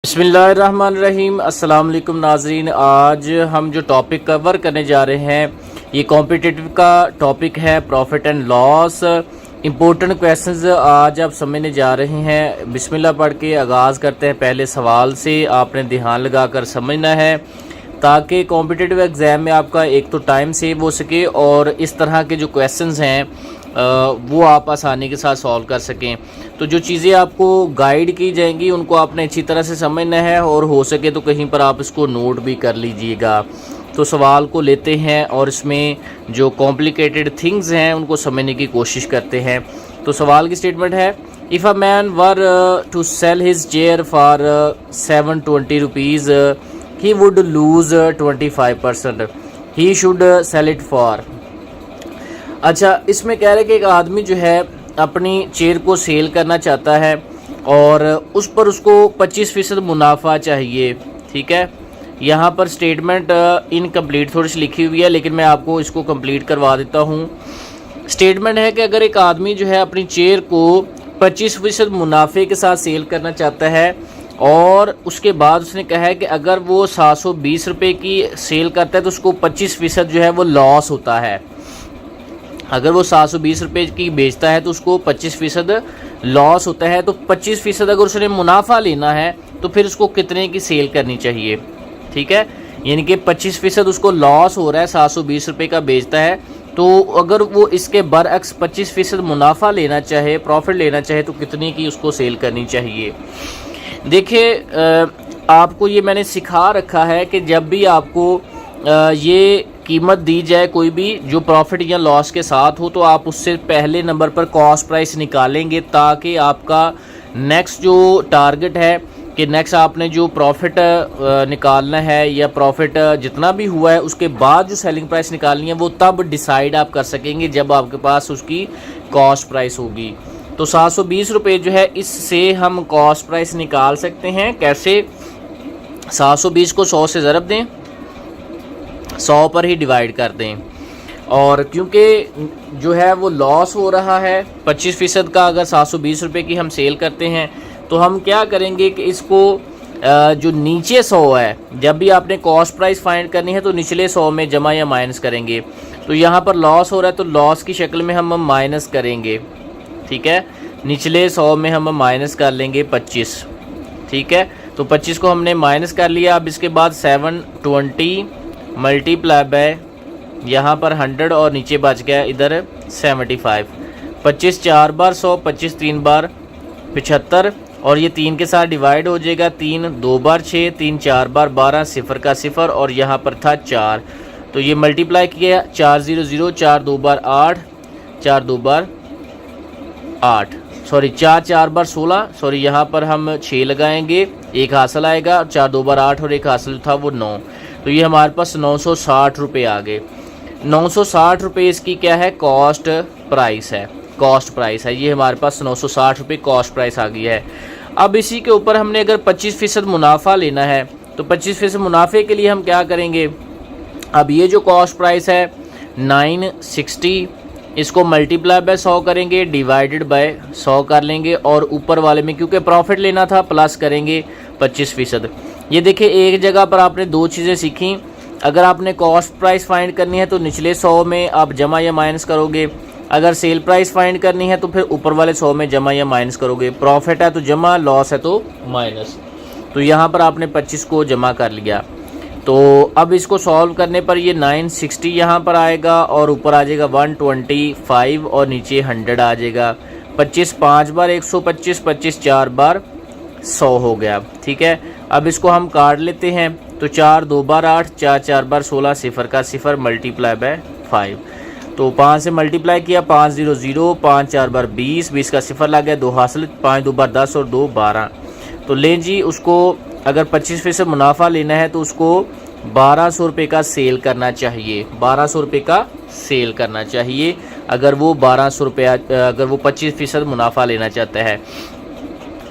बिस्मिल्लाहिर्रहमानिर्रहीम। अस्सलाम वालेकुम नाजरीन। आज हम जो टॉपिक कवर करने जा रहे हैं ये कॉम्पिटिटिव का टॉपिक है, profit and loss. Important questions आज आप समझने जा रहे हैं। बिस्मिल्लाह पढ़ के आगाज़ करते हैं। पहले सवाल से आपने ध्यान लगा कर समझना है ताकि कॉम्पिटिटिव एग्ज़ाम में आपका एक तो टाइम सेव हो सके और इस तरह के जो क्वेश्चंस हैं वो आप आसानी के साथ सॉल्व कर सकें। तो जो चीज़ें आपको गाइड की जाएंगी उनको आपने अच्छी तरह से समझना है और हो सके तो कहीं पर आप इसको नोट भी कर लीजिएगा। तो सवाल को लेते हैं और इसमें जो कॉम्प्लिकेटेड थिंग्स हैं उनको समझने की कोशिश करते हैं। तो सवाल की स्टेटमेंट है, if a man were to sell his chair for 720 rupees he would lose 25%, he should sell it for. अच्छा, इसमें कह रहे कि एक आदमी जो है अपनी चेयर को सेल करना चाहता है और उस पर उसको 25% मुनाफा चाहिए। ठीक है, यहाँ पर स्टेटमेंट इनकम्प्लीट थोड़ी सी लिखी हुई है लेकिन मैं आपको इसको कंप्लीट करवा देता हूँ। स्टेटमेंट है कि अगर एक आदमी जो है अपनी चेयर को 25% मुनाफे के साथ सेल करना चाहता है और उसके बाद उसने कहा है कि अगर वो 720 रुपये की सेल करता है तो उसको 25% जो है वो लॉस होता है। अगर वो 720 रुपये की बेचता है तो उसको 25% लॉस होता है। तो 25% अगर उसने मुनाफा लेना है तो फिर उसको कितने की सेल करनी चाहिए। ठीक है, यानी कि 25% उसको लॉस हो रहा है, 720 रुपये का बेचता है, तो अगर वो इसके बरअक्स 25% मुनाफा लेना चाहे, प्रॉफिट लेना चाहे तो कितने की उसको सेल करनी चाहिए। देखिए, आपको ये मैंने सिखा रखा है कि जब भी आपको ये कीमत दी जाए कोई भी जो प्रॉफिट या लॉस के साथ हो तो आप उससे पहले नंबर पर कॉस्ट प्राइस निकालेंगे ताकि आपका नेक्स्ट जो टारगेट है कि नेक्स्ट आपने जो प्रॉफिट निकालना है या प्रॉफिट जितना भी हुआ है उसके बाद जो सेलिंग प्राइस निकालनी है वो तब डिसाइड आप कर सकेंगे जब आपके पास उसकी कॉस्ट प्राइस होगी। तो 720 रुपये जो है इससे हम कॉस्ट प्राइस निकाल सकते हैं। कैसे? 720 को 100 से ज़रब दें, 100 पर ही डिवाइड कर दें और क्योंकि जो है वो लॉस हो रहा है 25% का, अगर 720 रुपये की हम सेल करते हैं तो हम क्या करेंगे कि इसको जो नीचे 100 है, जब भी आपने कॉस्ट प्राइस फाइंड करनी है तो निचले 100 में जमा या माइनस करेंगे। तो यहाँ पर लॉस हो रहा है तो लॉस की शक्ल में हम माइनस करेंगे। ठीक है, निचले 100 में हम माइनस कर लेंगे 25। ठीक है, तो 25 को हमने माइनस कर लिया। अब इसके बाद 720 मल्टीप्लाई बाय यहाँ पर 100 और नीचे बच गया इधर 75। 25 4 बार 100, 25 3 बार 75 और ये 3 के साथ डिवाइड हो जाएगा। 3 2 बार 6, 3 4 बार 12, 0 का 0 और यहाँ पर था 4, तो ये मल्टीप्लाई किया 4 0 0, 4 2 बार 8, 4 2 बार 8, सॉरी 4 4 बार 16, सॉरी यहाँ पर हम 6 लगाएंगे, एक हासिल आएगा, 4 2 बार 8 और एक हासिल था वो 9। तो ये हमारे पास 960 रुपये आ गए। 960 रुपये इसकी क्या है? कॉस्ट प्राइस है। कॉस्ट प्राइस है ये हमारे पास 960 रुपये कॉस्ट प्राइस आ गई है। अब इसी के ऊपर हमने अगर 25% मुनाफा लेना है तो 25% मुनाफे के लिए हम क्या करेंगे? अब ये जो कॉस्ट प्राइस है 960, इसको मल्टीप्लाई बाय 100 करेंगे, डिवाइडेड बाय 100 कर लेंगे और ऊपर वाले में क्योंकि प्रॉफिट लेना था प्लस करेंगे 25%। ये देखिए, एक जगह पर आपने दो चीज़ें सीखी। अगर आपने कॉस्ट प्राइस फाइंड करनी है तो निचले 100 में आप जमा या माइनस करोगे, अगर सेल प्राइस फाइंड करनी है तो फिर ऊपर वाले 100 में जमा या माइनस करोगे। प्रॉफिट है तो जमा, लॉस है तो माइनस। तो यहाँ पर आपने 25 को जमा कर लिया। तो अब इसको सॉल्व करने पर ये 960 यहाँ पर आएगा और ऊपर आ जाएगा 125 और नीचे 100 आ जाएगा। 25 5 बार 125, 25 4 बार 100 हो गया। ठीक है, अब इसको हम काट लेते हैं। तो 4 2 बार 8, 4 4 बार 16, 0 का 0 मल्टीप्लाई बाय 5। तो 5 से मल्टीप्लाई किया, 5 0 0, 5 4 बार 20, 20 का 0 लग गया, 2 हासिल, 5 2 बार 10 और 2 12। तो लें जी, उसको अगर 25% मुनाफा लेना है तो उसको 1200 रुपये का सेल करना चाहिए। 1200 रुपये का सेल करना चाहिए अगर वो 1200 रुपया अगर वो 25% मुनाफा लेना चाहता है।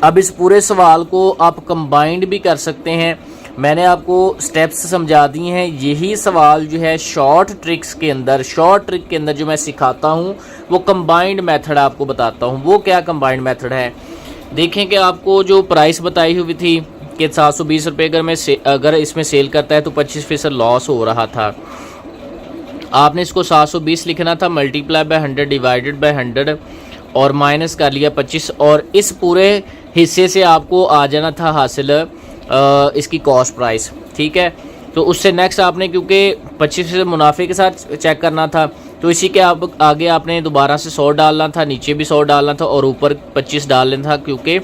अब इस पूरे सवाल को आप कंबाइंड भी कर सकते हैं। मैंने आपको स्टेप्स समझा दिए हैं। यही सवाल जो है शॉर्ट ट्रिक के अंदर जो मैं सिखाता हूँ वो कंबाइंड मेथड आपको बताता हूँ। वो क्या कंबाइंड मेथड है? देखें कि आपको जो प्राइस बताई हुई थी कि 720 रुपये अगर इसमें सेल करता है तो 25% लॉस हो रहा था। आपने इसको 720 लिखना था, मल्टीप्लाई बाय 100 डिवाइडेड बाय 100 और माइनस कर लिया 25, और इस पूरे हिस्से से आपको आ जाना था हासिल इसकी कॉस्ट प्राइस। ठीक है, तो उससे नेक्स्ट आपने क्योंकि 25% मुनाफे के साथ चेक करना था, तो इसी के आगे आपने दोबारा से 100 डालना था, नीचे भी 100 डालना था और ऊपर 25 डालना था, क्योंकि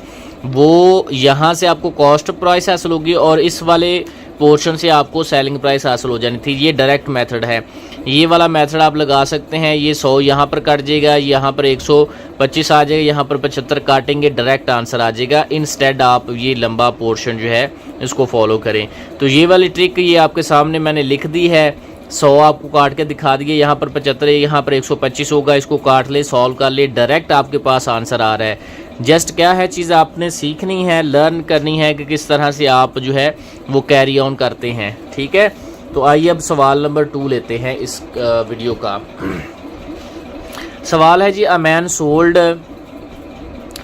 वो यहाँ से आपको कॉस्ट प्राइस हासिल होगी और इस वाले पोर्शन से आपको सेलिंग प्राइस हासिल हो जानी थी। ये डायरेक्ट मेथड है, ये वाला मेथड आप लगा सकते हैं। ये 100 यहाँ पर कट जाएगा, यहाँ पर 125 आ जाएगा, यहाँ पर 75 काटेंगे, डायरेक्ट आंसर आ जाएगा। इंस्टेड आप ये लंबा पोर्शन जो है इसको फॉलो करें। तो ये वाली ट्रिक ये आपके सामने मैंने लिख दी है, 100 आपको काट के दिखा दिए, यहाँ पर 75 है, यहाँ पर 125 होगा, इसको काट ले, सॉल्व कर ले, डायरेक्ट आपके पास आंसर आ रहा है। जस्ट क्या है चीज़ आपने सीखनी है, लर्न करनी है कि किस तरह से आप जो है वो कैरी ऑन करते हैं। ठीक है, तो आइए अब सवाल नंबर 2 लेते हैं इस वीडियो का। सवाल है जी, a man sold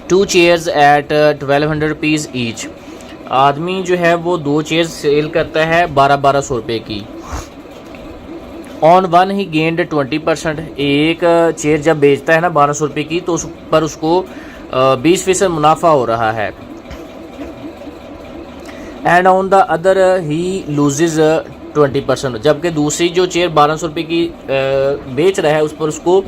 2 chairs at 1200 rupees each. आदमी जो है वो 2 चेयर्स सेल करता है 1200 रुपये की। On one he gained 20%। एक चेयर जब बेचता है ना 1200 रुपये की, तो उस पर उसको 20% मुनाफा हो रहा है। And on the other he loses 20%। जबकि दूसरी जो चेयर 1200 रुपये की बेच रहा है उस पर उसको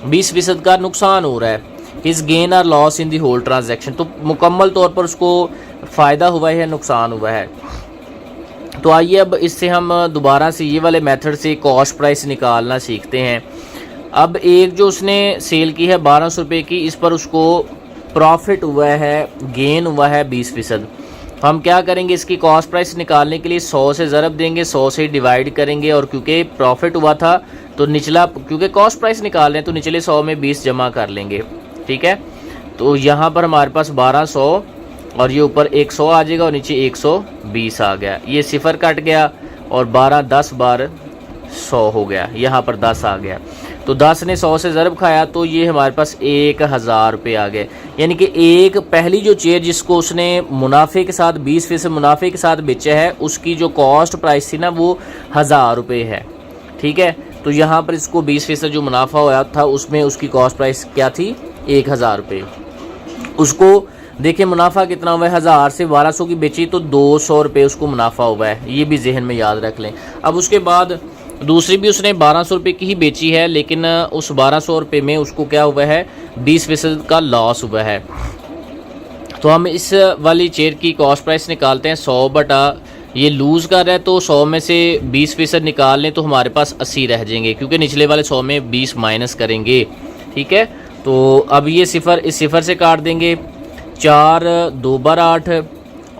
20% का नुकसान हो रहा है। His gain or loss in the whole transaction. तो मुकम्मल तौर पर उसको फ़ायदा हुआ है, नुकसान हुआ है। तो आइए अब इससे हम दोबारा से ये वाले मेथड से कॉस्ट प्राइस निकालना सीखते हैं। अब एक जो उसने सेल की है 1200 रुपये की, इस पर उसको प्रॉफिट हुआ है, गेन हुआ है 20%। हम क्या करेंगे, इसकी कॉस्ट प्राइस निकालने के लिए 100 से ज़रब देंगे, 100 से डिवाइड करेंगे, और क्योंकि प्रॉफिट हुआ था तो निचला, क्योंकि कॉस्ट प्राइस निकाल रहे हैं तो निचले 100 में 20 जमा कर लेंगे। ठीक है, तो यहाँ पर हमारे पास 1200 और ये ऊपर 100 आ जाएगा और नीचे 120 आ गया। ये सिफर कट गया और 12 10 बार 100 हो गया, यहाँ पर 10 आ गया। तो 10 ने 100 से ज़रब खाया तो ये हमारे पास 1000 रुपये आ गए। यानी कि एक पहली जो चेयर जिसको उसने मुनाफे के साथ 20% मुनाफे के साथ बेचा है, उसकी जो कॉस्ट प्राइस थी ना वो 1000 रुपये है। ठीक है, तो यहाँ पर इसको 20% जो मुनाफा हुआ था उसमें उसकी कॉस्ट प्राइस क्या थी, 1000 रुपये। उसको देखिए मुनाफा कितना हुआ है, 1000 से 1200 की बेची तो 200 रुपये उसको मुनाफा हुआ है, ये भी जहन में याद रख लें। अब उसके बाद दूसरी भी उसने 1200 रुपये की ही बेची है, लेकिन उस 1200 रुपये में उसको क्या हुआ है, 20% का लॉस हुआ है। तो हम इस वाली चेयर की कॉस्ट प्राइस निकालते हैं, 100 बटा ये लूज़ कर रहा है तो 100 में से 20% निकाल लें तो हमारे पास 80 रह जाएंगे, क्योंकि निचले वाले 100 में 20 माइनस करेंगे। ठीक है, तो अब ये सिफर इस सिफर से काट देंगे, 4 2 बार 8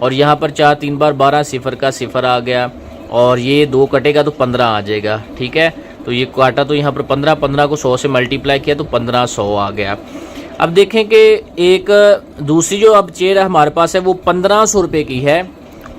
और यहाँ पर 4 3 बार 12, सिफर का सिफर आ गया और ये 2 कटेगा तो 15 आ जाएगा। ठीक है, तो ये काटा तो यहाँ पर 15 को 100 से मल्टीप्लाई किया तो 1500 आ गया। अब देखें कि एक दूसरी जो अब चेयर हमारे पास है वो 1500 रुपये की है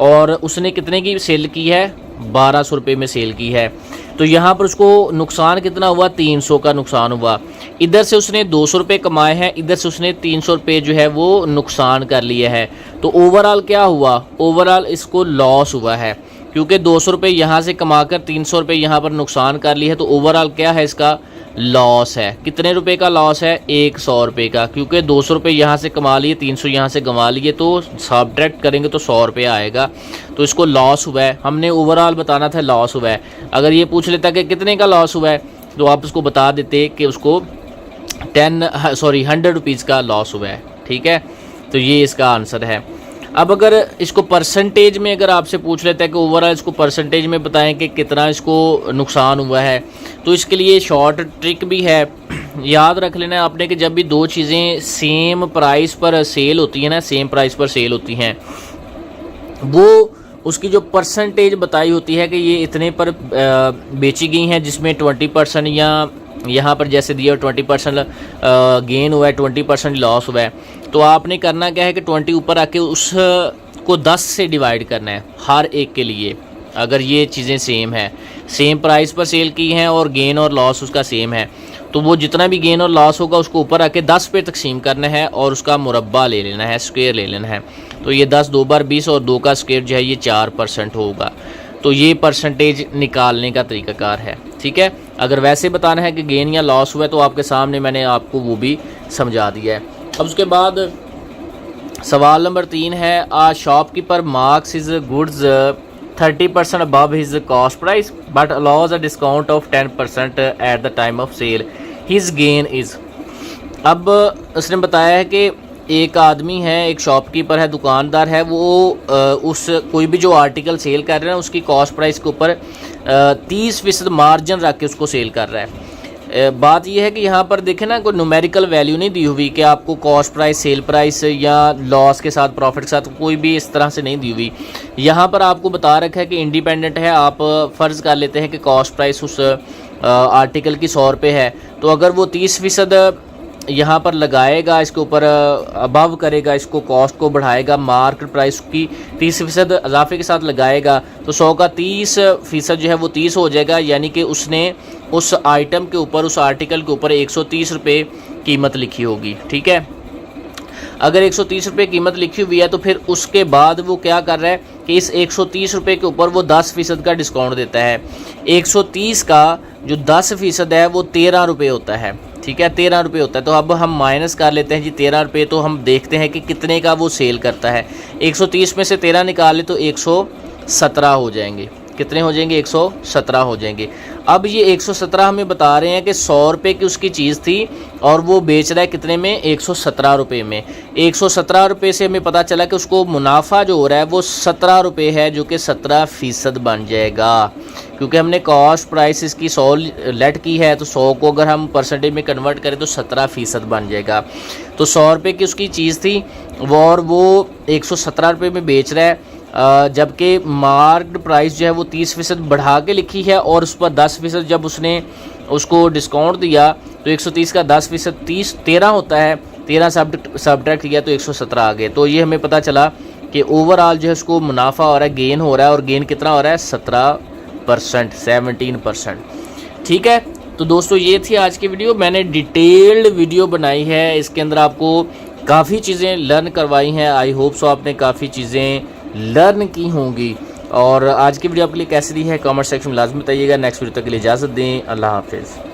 और उसने कितने की सेल की है, 1200 रुपये में सेल की है। तो यहाँ पर उसको नुकसान कितना हुआ, 300 का नुकसान हुआ। इधर से उसने 200 रुपये कमाए हैं, इधर से उसने 300 रुपये जो है वो नुकसान कर लिया है। तो ओवरऑल क्या हुआ, ओवरऑल इसको लॉस हुआ है, क्योंकि 200 रुपये यहाँ से कमाकर 300 रुपये यहाँ पर नुकसान कर लिए है। तो ओवरऑल क्या है, इसका लॉस है। कितने रुपए का लॉस है, 100 रुपये का, क्योंकि 200 रुपये यहाँ से कमा लिए, 300 यहाँ से गंवा लिए, तो सब्ट्रैक्ट करेंगे तो 100 रुपये आएगा। तो इसको लॉस हुआ है, हमने ओवरऑल बताना था लॉस हुआ है। अगर ये पूछ लेता कि कितने का लॉस हुआ है तो आप उसको बता देते कि उसको 100 रुपीज़ का लॉस हुआ है। ठीक है, तो ये इसका आंसर है। अब अगर इसको परसेंटेज में अगर आपसे पूछ लेता है कि ओवरऑल इसको परसेंटेज में बताएं कि कितना इसको नुकसान हुआ है, तो इसके लिए शॉर्ट ट्रिक भी है। याद रख लेना आपने कि जब भी दो चीज़ें सेम प्राइस पर सेल होती हैं ना, सेम प्राइस पर सेल होती हैं, वो उसकी जो परसेंटेज बताई होती है कि ये इतने पर बेची गई हैं, जिसमें 20% या यहाँ पर जैसे दिया 20% गेन हुआ है, 20% लॉस हुआ है। तो आपने करना क्या है कि 20 ऊपर आके उसको 10 से डिवाइड करना है हर एक के लिए। अगर ये चीज़ें सेम है, सेम प्राइस पर सेल की हैं और गेन और लॉस उसका सेम है, तो वो जितना भी गेन और लॉस होगा उसको ऊपर आके 10 पे तकसीम करना है और उसका मुरब्बा ले लेना है, स्क्वायर ले लेना है। तो ये 10 2 बार 20 और 2 का स्क्वायर जो है ये 4% होगा। तो ये परसेंटेज निकालने का तरीकाकार है, ठीक है। अगर वैसे बताना है कि गेन या लॉस हुआ है तो आपके सामने मैंने आपको वो भी समझा दिया है। अब उसके बाद सवाल नंबर 3 है, a shopkeeper marks his goods 30% above his cost price but allows a discount of 10% at the time of sale, his gain is. अब उसने बताया है कि एक आदमी है, एक शॉपकीपर है, दुकानदार है, वो उस कोई भी जो आर्टिकल सेल कर रहा है उसकी कॉस्ट प्राइस के ऊपर 30% मार्जिन रख के उसको सेल कर रहा है। बात यह है कि यहाँ पर देखें ना, कोई न्यूमेरिकल वैल्यू नहीं दी हुई कि आपको कॉस्ट प्राइस, सेल प्राइस या लॉस के साथ, प्रॉफिट के साथ कोई भी इस तरह से नहीं दी हुई। यहाँ पर आपको बता रखा है कि इंडिपेंडेंट है। आप फ़र्ज़ कर लेते हैं कि कॉस्ट प्राइस उस आर्टिकल की 100 रुपये है, तो अगर वो 30% यहाँ पर लगाएगा, इसके ऊपर अबव करेगा, इसको कॉस्ट को बढ़ाएगा, मार्केट प्राइस की 30% इजाफे के साथ लगाएगा, तो 100 का 30% जो है वो 30 हो जाएगा। यानी कि उसने उस आइटम के ऊपर, उस आर्टिकल के ऊपर 130 रुपये कीमत लिखी होगी, ठीक है। अगर 130 रुपये कीमत लिखी हुई है तो फिर उसके बाद वो क्या कर रहा है कि इस 130 रुपये के ऊपर वो 10% का डिस्काउंट देता है। 130 का जो 10% है वो 13 रुपये होता है, ठीक है, 13 रुपये होता है। तो अब हम माइनस कर लेते हैं जी 13 रुपये, तो हम देखते हैं कि कितने का वो सेल करता है। 130 में से 13 निकाले तो 117 हो जाएंगे। कितने हो जाएंगे? 117 हो जाएंगे। अब ये 117 हमें बता रहे हैं कि 100 रुपये की उसकी चीज़ थी और वो बेच रहा है कितने में? 117 रुपये में। 117 रुपये से हमें पता चला कि उसको मुनाफा जो हो रहा है वो 17 रुपये है, जो कि 17% बन जाएगा। क्योंकि हमने कॉस्ट प्राइस इसकी 100 लेट की है, तो 100 को अगर हम परसेंटेज में कन्वर्ट करें तो 17% बन जाएगा। तो 100 रुपये की उसकी चीज़ थी और वो 117 रुपये में बेच रहा है, जबकि मार्केट प्राइस जो है वो 30% बढ़ा के लिखी है और उस पर 10% जब उसने उसको डिस्काउंट दिया तो 130 का 10% 13 होता है, 13 सब्ट्रैक्ट किया तो 117 आ गए। तो ये हमें पता चला कि ओवरऑल जो है उसको मुनाफा हो रहा है, गेन हो रहा है, और गेन कितना हो रहा है? 17%। ठीक है, तो दोस्तों ये थी आज की वीडियो। मैंने डिटेल्ड वीडियो बनाई है, इसके अंदर आपको काफ़ी चीज़ें लर्न करवाई हैं। आई होप सो आपने काफ़ी चीज़ें लर्न की होंगी। और आज की वीडियो आपके लिए कैसी रही है कमेंट सेक्शन में लाजमी बताइएगा। नेक्स्ट वीडियो तक के लिए इजाज़त दें। अल्लाह हाफिज़।